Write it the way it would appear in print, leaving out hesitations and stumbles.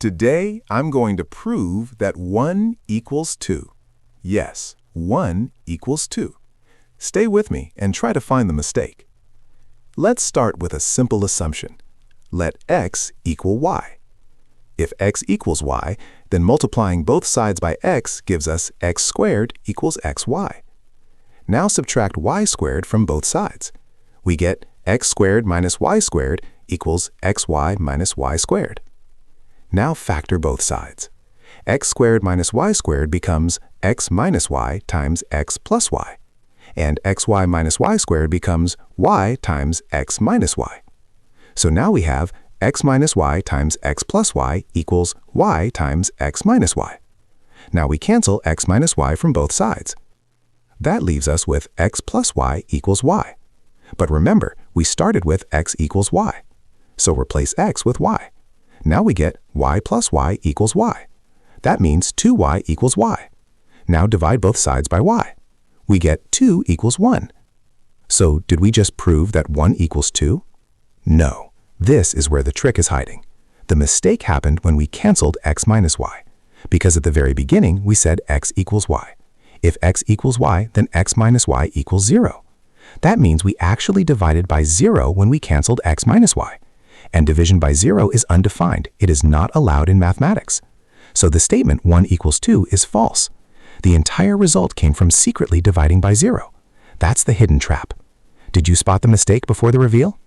Today, I'm going to prove that 1 equals 2. Yes, 1 equals 2. Stay with me and try to find the mistake. Let's start with a simple assumption. Let x equal y. If x equals y, then multiplying both sides by x gives us x squared equals xy. Now subtract y squared from both sides. We get x squared minus y squared equals xy minus y squared. Now factor both sides. X squared minus y squared becomes x minus y times x plus y, and xy minus y squared becomes y times x minus y. So now we have x minus y times x plus y equals y times x minus y. Now we cancel x minus y from both sides. That leaves us with x plus y equals y. But remember, we started with x equals y. So replace x with y. Now we get y plus y equals y. That means 2y equals y. Now divide both sides by y. We get 2 equals 1. So did we just prove that 1 equals 2? No. This is where the trick is hiding. The mistake happened when we canceled x minus y, because at the very beginning we said x equals y. If x equals y, then x minus y equals 0. That means we actually divided by 0 when we canceled x minus y. And division by 0 is undefined. It is not allowed in mathematics. So the statement 1 equals 2 is false. The entire result came from secretly dividing by 0. That's the hidden trap. Did you spot the mistake before the reveal?